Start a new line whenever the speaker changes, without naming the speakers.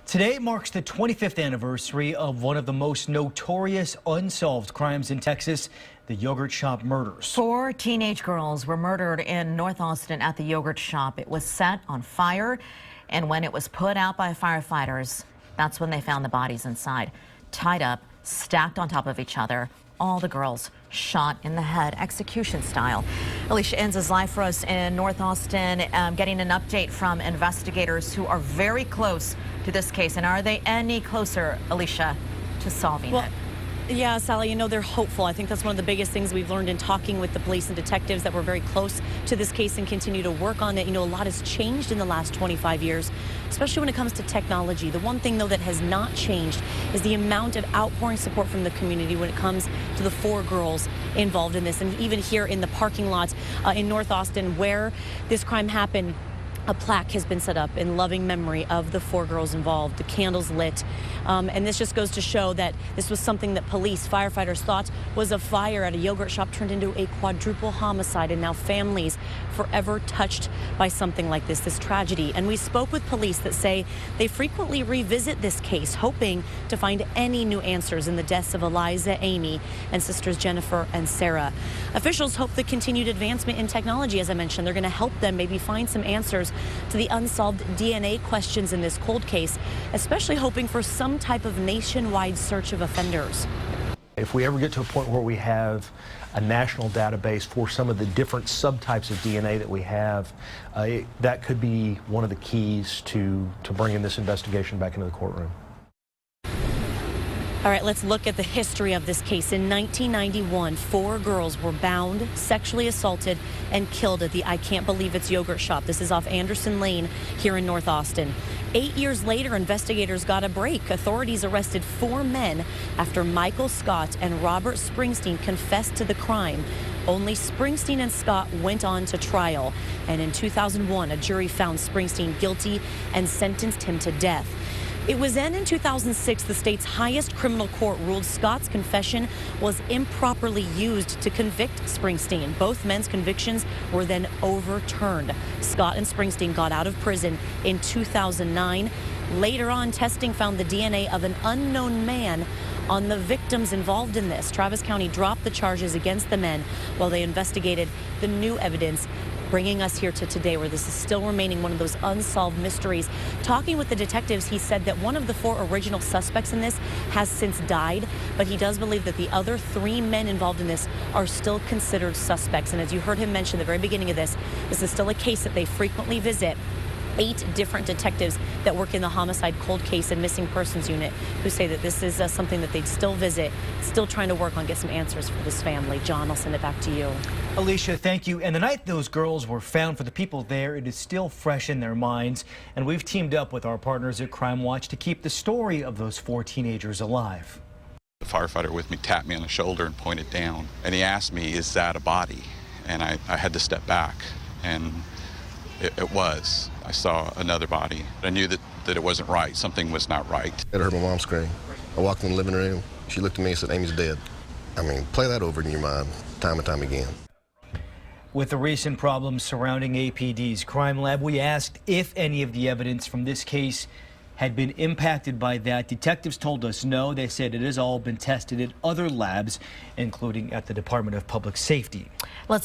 Today marks the 25th anniversary of one of the most notorious unsolved crimes in Texas, the yogurt shop murders.
4 teenage girls were murdered in North Austin at the yogurt shop. It was set on fire, and when it was put out by firefighters, that's when they found the bodies inside, tied up, stacked on top of each other. All the girls shot in the head, execution style. Alicia Enns is live for us in North Austin, getting an update from investigators who are very close to this case. And are they any closer, Alicia, to solving it?
Yeah, Sally, they're hopeful. I think that's one of the biggest things we've learned in talking with the police and detectives, that we're very close to this case and continue to work on it. A lot has changed in the last 25 years, especially when it comes to technology. The one thing, though, that has not changed is the amount of outpouring support from the community when it comes to the 4 girls involved in this. And even here in the parking lot in North Austin where this crime happened, a plaque has been set up in loving memory of the 4 girls involved, the candles lit. And this just goes to show that this was something that firefighters thought was a fire at a yogurt shop turned into a quadruple homicide, and now families forever touched by something like this tragedy. And we spoke with police that say they frequently revisit this case, hoping to find any new answers in the deaths of Eliza, Amy, and sisters Jennifer and Sarah. Officials hope the continued advancement in technology, as I mentioned, they're going to help them maybe find some answers to the unsolved DNA questions in this cold case, especially hoping for some type of nationwide search of offenders.
If we ever get to a point where we have a national database for some of the different subtypes of DNA that we have, that could be one of the keys to bringing this investigation back into the courtroom.
All right, let's look at the history of this case. In 1991, 4 girls were bound, sexually assaulted, and killed at the I Can't Believe It's yogurt shop. This is off Anderson Lane here in North Austin. 8 years later, investigators got a break. Authorities arrested 4 men after Michael Scott and Robert Springsteen confessed to the crime. Only Springsteen and Scott went on to trial. And in 2001, a jury found Springsteen guilty and sentenced him to death. It was then in 2006 the state's highest criminal court ruled Scott's confession was improperly used to convict Springsteen. Both men's convictions were then overturned. Scott and Springsteen got out of prison in 2009. Later on, testing found the DNA of an unknown man on the victims involved in this. Travis County dropped the charges against the men while they investigated the new evidence, bringing us here to today, where this is still remaining one of those unsolved mysteries. Talking with the detectives, he said that one of the 4 original suspects in this has since died, but he does believe that the other 3 men involved in this are still considered suspects. And as you heard him mention at the very beginning of this is still a case that they frequently visit. 8 different detectives that work in the homicide, cold case, and missing persons unit who say that this is something that they'd still visit, still trying to work on, get some answers for this family. John, I'll send it back to you.
Alicia, thank you. And the night those girls were found, for the people there, it is still fresh in their minds. And we've teamed up with our partners at Crime Watch to keep the story of those 4 teenagers alive.
The firefighter with me tapped me on the shoulder and pointed down. And he asked me, is that a body? And I had to step back. And it was. I saw another body. I knew that it wasn't right. Something was not right.
I heard my mom scream. I walked in the living room. She looked at me and said, Amy's dead. I mean, play that over in your mind time and time again.
With the recent problems surrounding APD's crime lab, we asked if any of the evidence from this case had been impacted by that. Detectives told us no. They said it has all been tested at other labs, including at the Department of Public Safety.
Let's